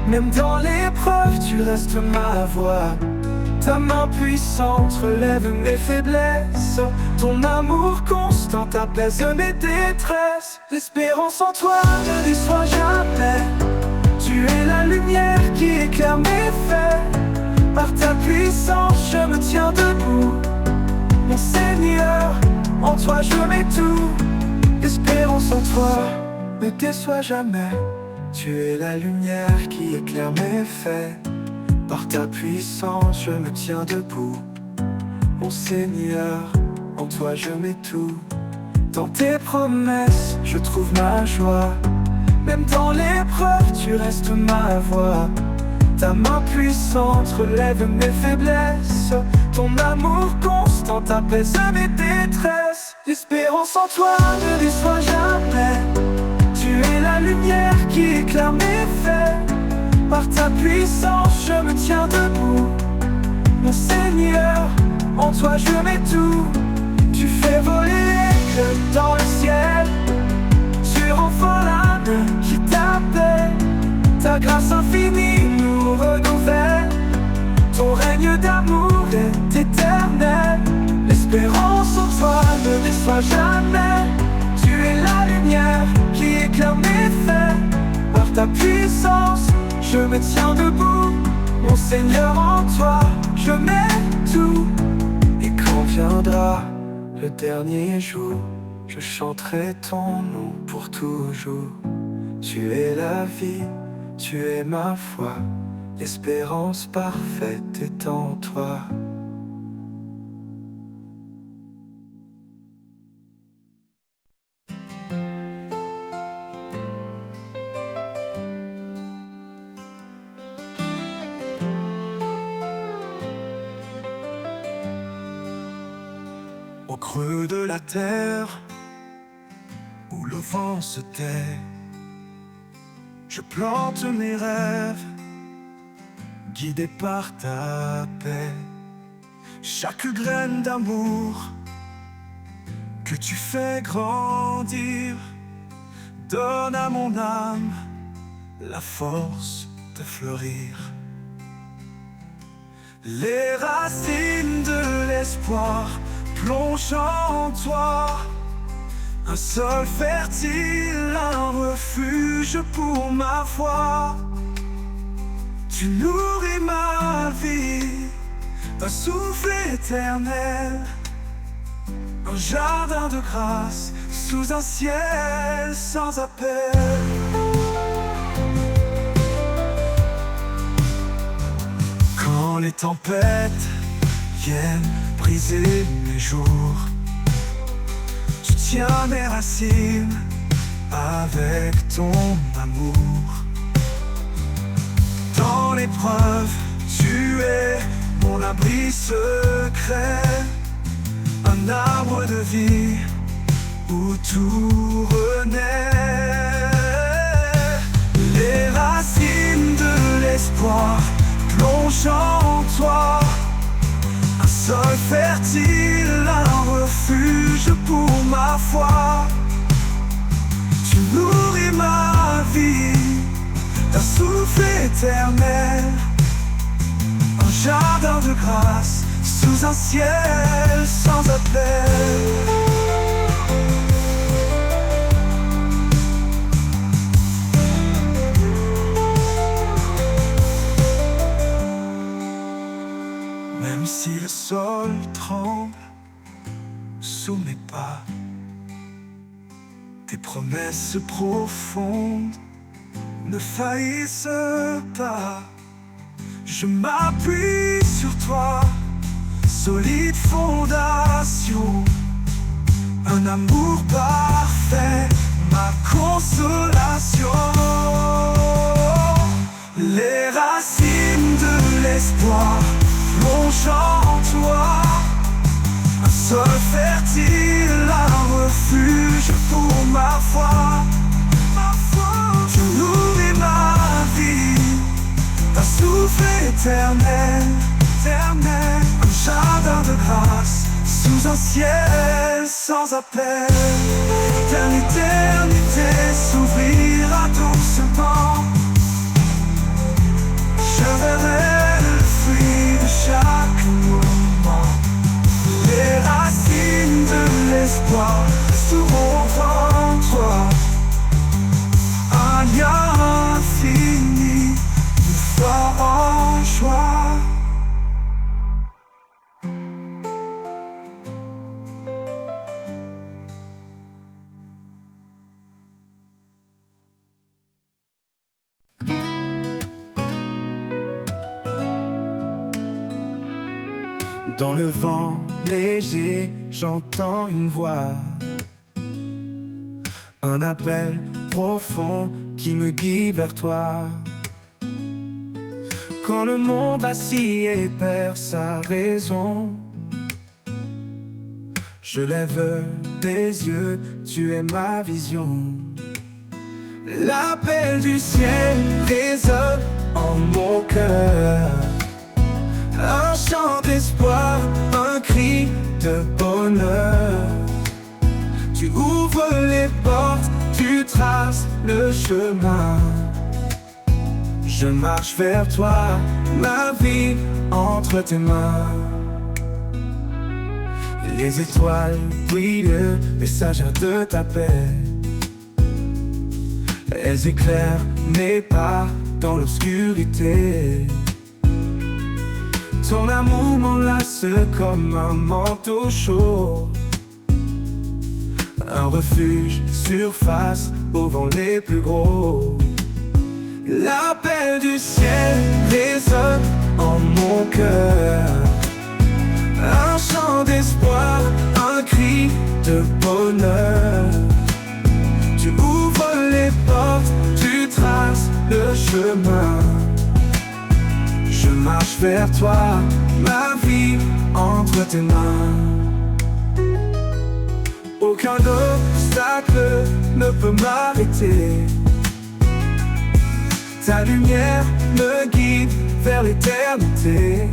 même dans l'épreuve tu restes ma voix. Ta main puissante relève mes faiblesses, ton amour constant apaise mes détresses. L'espérance en toi ne déçoit jamais, tu es la lumière qui éclaire mes faits. Par ta puissance, je me tiens debout. Mon Seigneur, en toi je mets tout. Espérance en toi, ne déçois jamais. Tu es la lumière qui éclaire mes faits. Par ta puissance, je me tiens debout. Mon Seigneur, en toi je mets tout. Dans tes promesses, je trouve ma joie. Même dans l'épreuve, tu restes ma voix. Ta main puissante relève mes faiblesses. Ton amour constant apaise mes détresses. L'espérance en toi ne déçoit jamais. Tu es la lumière qui éclaire mes faits. Par ta puissance, je me tiens debout. Mon Seigneur, en toi je mets tout. Tu fais voler que dans le ciel. Tu renforces l'âme qui t'appelle. Ta grâce infinie nous renouvelle. Ton règne d'amour est éternel. L'espérance en toi ne déçoit jamais. Tu es la lumière qui éclaire mes faits. Par ta puissance, je me tiens debout. Mon Seigneur, en toi, je mets tout. Et quand viendra le dernier jour, je chanterai ton nom pour toujours. Tu es la vie, tu es ma foi. L'espérance parfaite est en toi. Au creux de la terre, où le vent se tait, je plante mes rêves, guidé par ta paix. Chaque graine d'amour que tu fais grandir donne à mon âme la force de fleurir. Les racines de l'espoir plongent en toi, un sol fertile, un refuge pour ma foi. Tu nourris ma vie d'un souffle éternel, un jardin de grâce sous un ciel sans appel. Quand les tempêtes viennent briser mes jours, tu tiens mes racines avec ton amour. Dans l'épreuve, tu es mon abri secret, un arbre de vie où tout renaît. Les racines de l'espoir plongent en toi, un sol fertile, un refuge pour ma foi. Tu nourris ma vie d'un souffle éternel, un jardin de grâce sous un ciel sans appel. Même si le sol tremble sous mes pas, tes promesses profondes ne faillissent pas. Je m'appuie sur toi, solide fondation, un amour parfait, ma consolation. Les racines de l'espoir plongent en toi, un sol fertile, un refuge pour ma foi. Tu nourris ma vie d'un souffle éternel, un jardin de grâce sous un ciel sans appel. L'éternité s'ouvrira doucement, je verrai le fruit de chaque moment. Les racines de l'espoir resteront en toi, un lien infini, une foi en joie. Dans le vent léger, j'entends une voix, un appel profond qui me guide vers toi. Quand le monde vacille et perd sa raison, je lève des yeux, tu es ma vision. L'appel du ciel résonne en mon cœur, un chant d'espoir, un cri de bonheur. Tu ouvres les portes, tu traces le chemin. Je marche vers toi, ma vie entre tes mains. Les étoiles brillent, messagères de ta paix. Elles éclairent mes pas dans l'obscurité. Ton amour m'enlace comme un manteau chaud, un refuge surface aux vents les plus gros. L'appel du ciel résonne en mon cœur, un chant d'espoir, un cri de bonheur. Tu ouvres les portes, tu traces le chemin. Je marche vers toi, ma vie entre tes mains. Aucun obstacle ne peut m'arrêter. Ta lumière me guide vers l'éternité.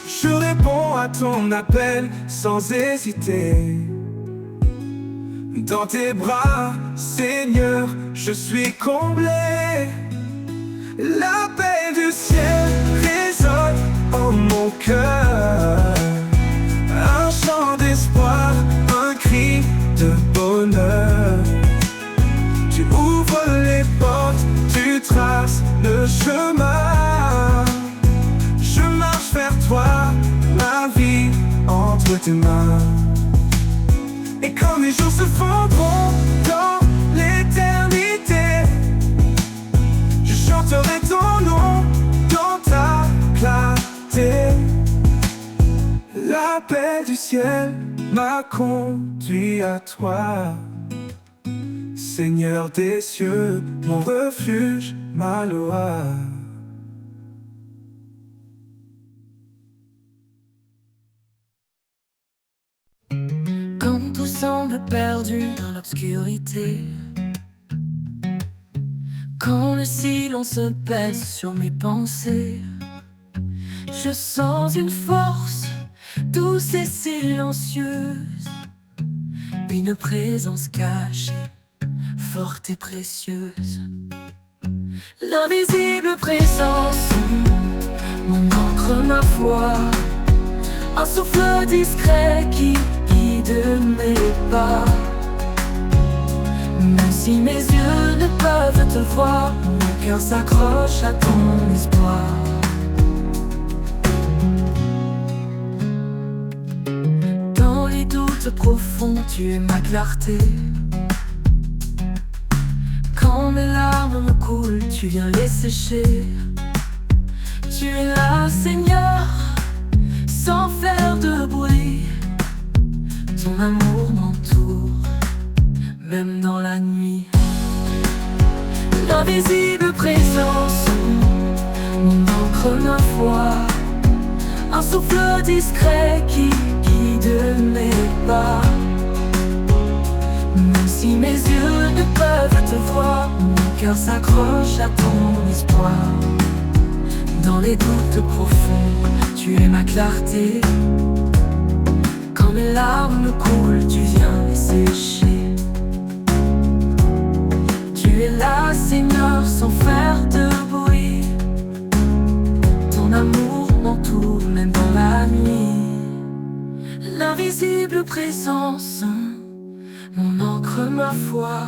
Je réponds à ton appel sans hésiter. Dans tes bras, Seigneur, je suis comblé. L'appel du ciel résonne en mon cœur, un chant d'espoir, un cri de bonheur. Tu ouvres les portes, tu traces le chemin. Je marche vers toi, ma vie entre tes mains. Et quand les jours se fondront dans l'éternité, je chanterai ton nom dans ta clarté. L'appel du ciel m'a conduit à toi, Seigneur des cieux, mon refuge, ma loi. Quand tout semble perdu dans l'obscurité, quand le silence pèse sur mes pensées, je sens une force douce et silencieuse, une présence cachée, forte et précieuse. L'invisible présence, mon encre, ma foi, un souffle discret qui guide mes pas. Même si mes yeux ne peuvent te voir, mon cœur s'accroche à ton espoir. Dans les doutes profonds, tu es ma clarté. Quand mes larmes me coulent, tu viens les sécher. Tu es là, Seigneur, sans faire de bruit. Ton amour m'entoure, même dans la nuit. L'invisible présence, mon encre, ma foi, un souffle discret qui guide mes pas. Même si mes yeux ne peuvent te voir, mon cœur s'accroche à ton espoir. Dans les doutes profonds, tu es ma clarté. Quand mes larmes coulent, tu viens les sécher. Tu es là, Seigneur, sans faire de bruit. Ton amour m'entoure, même dans la nuit. L'invisible présence, mon encre, ma foi,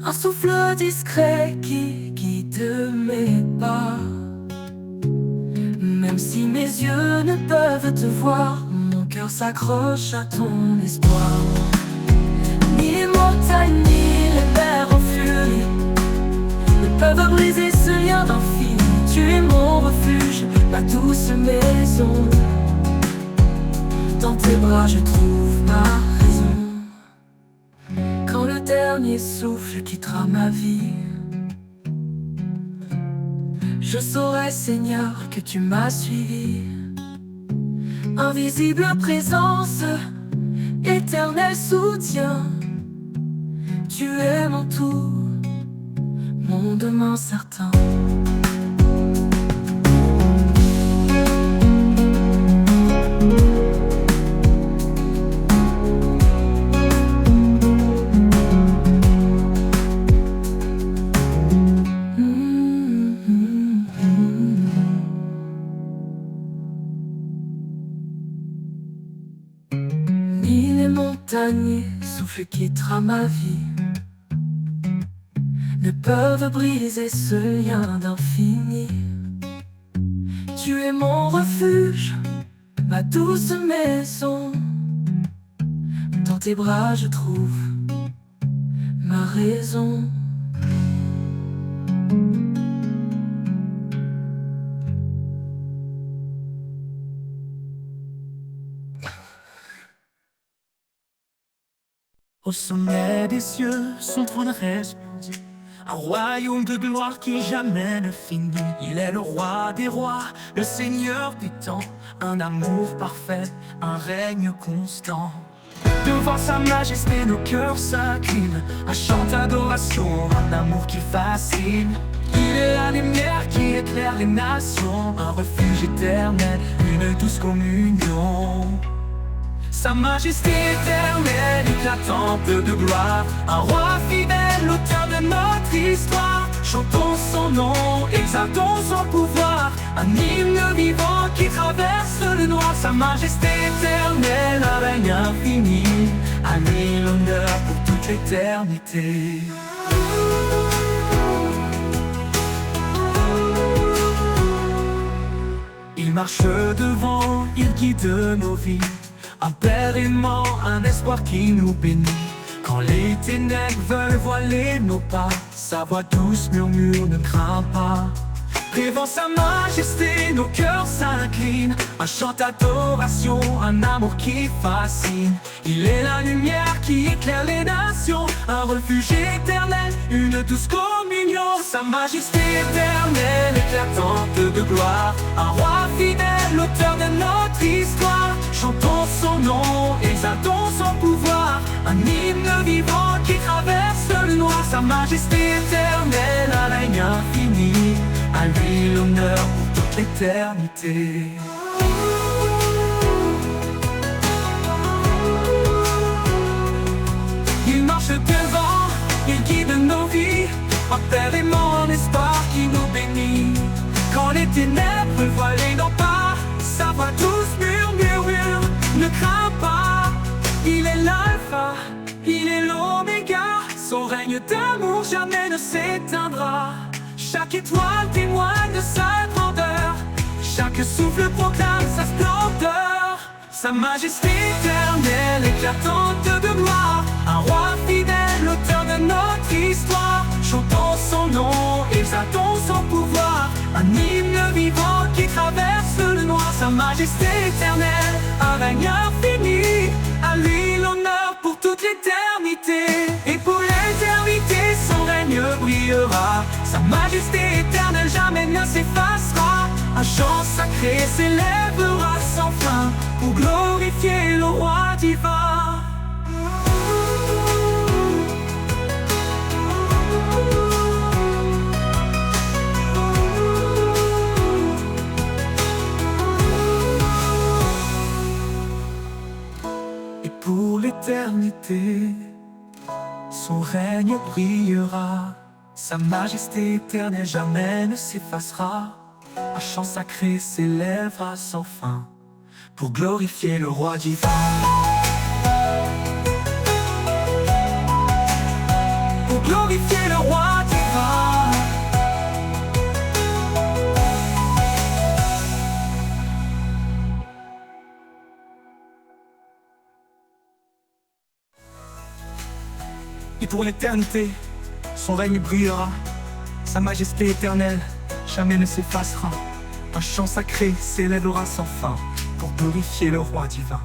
un souffle discret qui guide mes pas. Même si mes yeux ne peuvent te voir, mon cœur s'accroche à ton espoir. Ni les montagnes, ni les mers en furie ne peuvent briser ce lien d'infini. Tu es mon refuge. refuge, ma douce maison. Dans tes bras je trouve ma raison. Quand le dernier souffle quittera ma vie, je saurai, Seigneur, que tu m'as suivi. Invisible présence, éternel soutien, tu es mon tout, mon demain certain. Ni les montagnes, souffle quittera ma vie, ne peuvent briser ce lien d'infini. Tu es mon refuge, ma douce maison. Dans tes bras je trouve ma raison. Au sommet des cieux, son trône reste, un royaume de gloire qui jamais ne finit. Il est le roi des rois, le seigneur des temps, un amour parfait, un règne constant. Devant sa majesté, nos cœurs s'inclinent, un chant d'adoration, un amour qui fascine. Il est la lumière qui éclaire les nations, un refuge éternel, une douce communion. Sa majesté éternelle, éclatante de gloire, un roi fidèle, l'auteur de notre histoire. Chantons son nom, exaltons son pouvoir, un hymne vivant qui traverse le noir. Sa majesté éternelle, un règne infini, à lui l'honneur pour toute l'éternité. Il marche devant, il guide nos vies, un père aimant, un espoir qui nous bénit. Quand les ténèbres veulent voiler nos pas, sa voix douce murmure, ne crains pas. Devant sa majesté, nos cœurs s'inclinent, un chant d'adoration, un amour qui fascine. Il est la lumière qui éclaire les nations, un refuge éternel, une douce communion. Sa majesté éternelle, éclatante de gloire, un roi fidèle, l'auteur de notre histoire. Chantons son nom, exaltons son pouvoir, un hymne vivant qui traverse le noir. Sa majesté éternelle, un règne infini, à lui l'honneur pour toute l'éternité. Il marche devant, il guide nos vies, un père aimant, un espoir qui nous bénit. Quand les ténèbres voilent nos pas, sa voix douce murmure, ne crains pas. Il est l'alpha, il est l'oméga, son règne d'amour jamais ne s'éteindra. Chaque étoile témoigne de sa grandeur, chaque souffle proclame sa splendeur. Sa majesté éternelle, éclatante de gloire, un roi fidèle, l'auteur de notre histoire. Chantons son nom, exaltons son pouvoir, un hymne vivant qui traverse le noir. Sa majesté éternelle, un règne infini, à lui l'honneur pour toute l'éternité. Et pour l'éternité, son règne brillera, sa majesté éternelle jamais ne s'effacera. Un chant sacré s'élèvera sans fin pour glorifier le roi divin. Et pour l'éternité, son règne brillera, sa majesté éternelle jamais ne s'effacera. Un chant sacré s'élèvera sans fin pour glorifier le roi divin. Pour glorifier le roi divin. Et pour l'éternité, son règne brillera, sa majesté éternelle jamais ne s'effacera. Un chant sacré s'élèvera sans fin pour glorifier le roi divin.